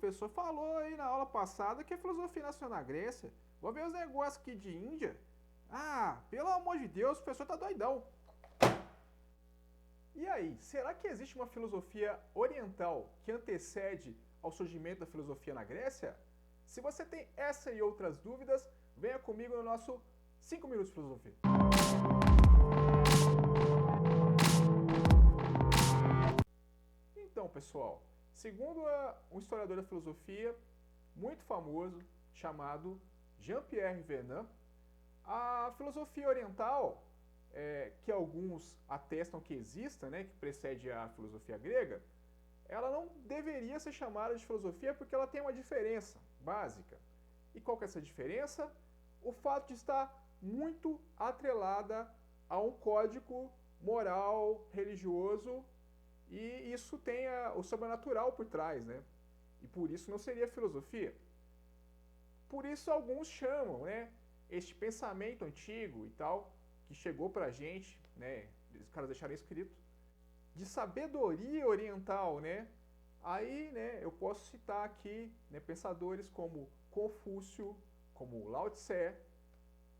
professor falou aí na aula passada que a filosofia nasceu na Grécia. Vou ver os negócios aqui de Índia. Ah, pelo amor de Deus, o professor tá doidão. E aí, será que existe uma filosofia oriental que antecede ao surgimento da filosofia na Grécia? Se você tem essa e outras dúvidas, venha comigo no nosso 5 Minutos de Filosofia. Então, pessoal, segundo um historiador da filosofia muito famoso chamado Jean-Pierre Vernant, a filosofia oriental, que alguns atestam que exista, né, que precede a filosofia grega, ela não deveria ser chamada de filosofia porque ela tem uma diferença básica. E qual que é essa diferença? O fato de estar muito atrelada a um código moral, religioso, e isso tem o sobrenatural por trás, né? E por isso não seria filosofia. Por isso alguns chamam, né, este pensamento antigo e tal, que chegou pra gente, né, os caras deixaram escrito, de sabedoria oriental, né? Aí, né, eu posso citar aqui, né, pensadores como Confúcio, como Lao Tse,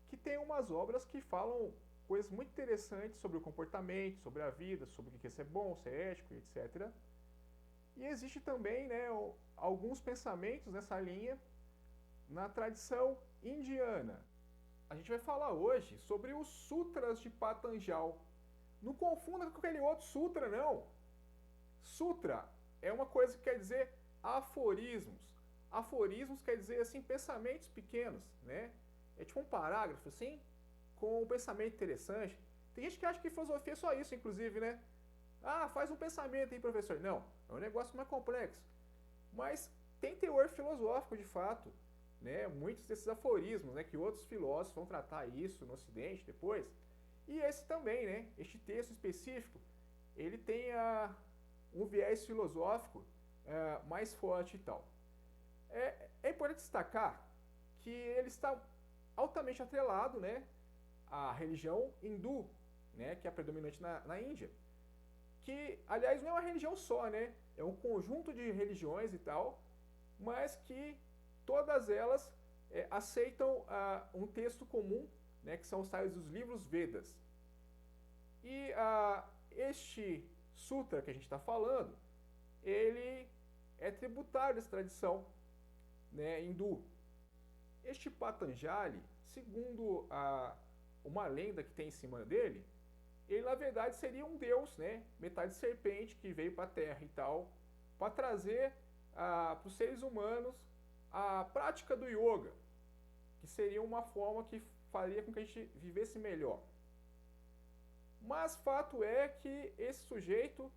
que tem umas obras que falam coisas muito interessantes sobre o comportamento, sobre a vida, sobre o que é ser bom, ser ético, etc. E existe também, né, alguns pensamentos nessa linha na tradição indiana. A gente vai falar hoje sobre os Sutras de Patanjal. Não confunda com aquele outro sutra, não. Sutra é uma coisa que quer dizer aforismos. Aforismos quer dizer, assim, pensamentos pequenos, né? É tipo um parágrafo, assim, com um pensamento interessante. Tem gente que acha que filosofia é só isso, inclusive, né? Ah, faz um pensamento aí, professor. Não, é um negócio mais complexo. Mas tem teor filosófico, de fato, né? Muitos desses aforismos, né? Que outros filósofos vão tratar isso no Ocidente depois. E esse também, né? Este texto específico, ele tem um viés filosófico mais forte e tal. É importante destacar que ele está altamente atrelado, né, à religião hindu, né, que é a predominante na Índia. Que, aliás, não é uma religião só, né? É um conjunto de religiões e tal, mas que todas elas aceitam um texto comum, né, que são os tais dos livros Vedas. E este sutra que a gente está falando, ele é tributário dessa tradição, né, hindu. Este Patanjali, segundo uma lenda que tem em cima dele, ele na verdade seria um deus, né, metade serpente que veio para a Terra e tal, para trazer para os seres humanos a prática do yoga, que seria uma forma que faria com que a gente vivesse melhor. Mas fato é que esse sujeito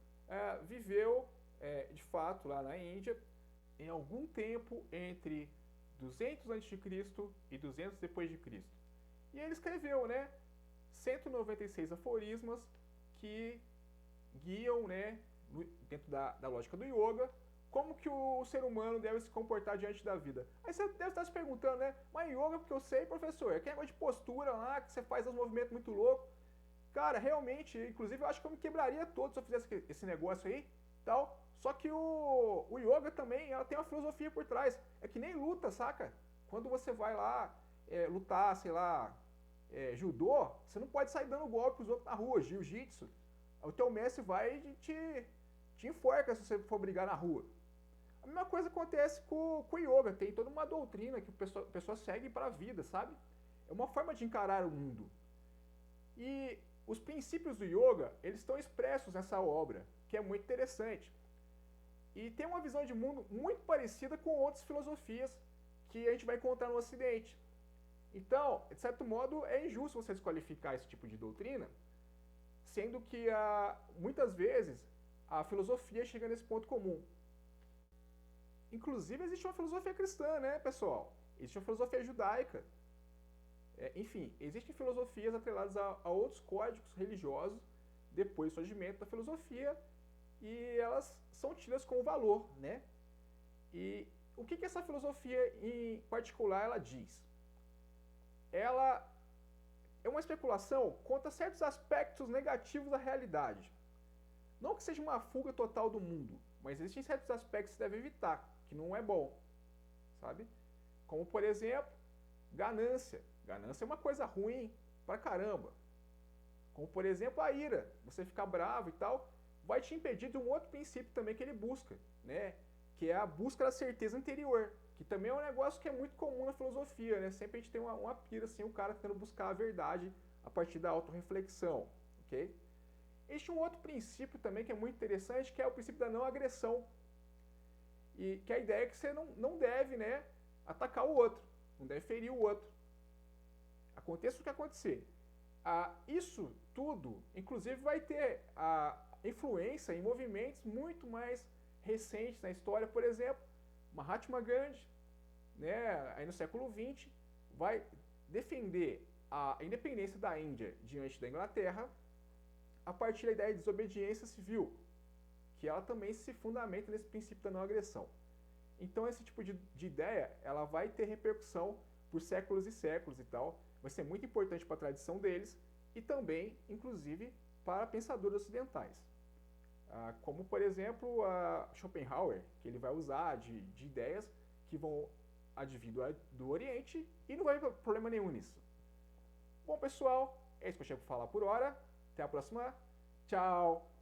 viveu, de fato, lá na Índia, em algum tempo entre 200 a.C. e 200 depois de Cristo. E ele escreveu, né, 196 aforismas que guiam, né, dentro da lógica do yoga, como que o ser humano deve se comportar diante da vida. Aí você deve estar se perguntando, né, mas yoga, porque eu sei, professor, é aquele negócio de postura lá, que você faz uns movimentos muito loucos. Cara, realmente, inclusive eu acho que eu me quebraria todo se eu fizesse esse negócio aí, tal. Só que o yoga também, ela tem uma filosofia por trás. É que nem luta, saca? Quando você vai lá lutar, sei lá, judô, você não pode sair dando golpe pros outros na rua, jiu-jitsu. O teu mestre vai e te enforca se você for brigar na rua. A mesma coisa acontece com o yoga, tem toda uma doutrina que a pessoa segue para a vida, sabe? É uma forma de encarar o mundo. E os princípios do yoga, eles estão expressos nessa obra, que é muito interessante. E tem uma visão de mundo muito parecida com outras filosofias que a gente vai encontrar no Ocidente. Então, de certo modo, é injusto você desqualificar esse tipo de doutrina, sendo que muitas vezes a filosofia chega nesse ponto comum. Inclusive, existe uma filosofia cristã, né, pessoal? Existe uma filosofia judaica. Enfim, existem filosofias atreladas a outros códigos religiosos depois do surgimento da filosofia e elas são tidas como valor, né? E o que essa filosofia em particular ela diz? Ela é uma especulação contra certos aspectos negativos da realidade. Não que seja uma fuga total do mundo, mas existem certos aspectos que você deve evitar, que não é bom, sabe? Como, por exemplo, ganância. Ganância é uma coisa ruim pra caramba. Como, por exemplo, a ira. Você ficar bravo e tal, vai te impedir de um outro princípio também que ele busca, né? Que é a busca da certeza interior, que também é um negócio que é muito comum na filosofia, né? Sempre a gente tem uma pira, assim, o cara tentando buscar a verdade a partir da autorreflexão, ok? Existe um outro princípio também que é muito interessante, que é o princípio da não agressão. E que a ideia é que você não deve, né, atacar o outro, não deve ferir o outro. Aconteça o que acontecer. Isso tudo, inclusive, vai ter a influência em movimentos muito mais recentes na história. Por exemplo, Mahatma Gandhi, né, aí no século XX, vai defender a independência da Índia diante da Inglaterra a partir da ideia de desobediência civil, que ela também se fundamenta nesse princípio da não agressão. Então esse tipo de ideia, ela vai ter repercussão por séculos e séculos e tal, vai ser muito importante para a tradição deles e também, inclusive, para pensadores ocidentais. Como, por exemplo, a Schopenhauer, que ele vai usar de ideias que vão advir do Oriente e não vai ter problema nenhum nisso. Bom, pessoal, é isso que eu tinha para falar por hora. Até a próxima. Tchau!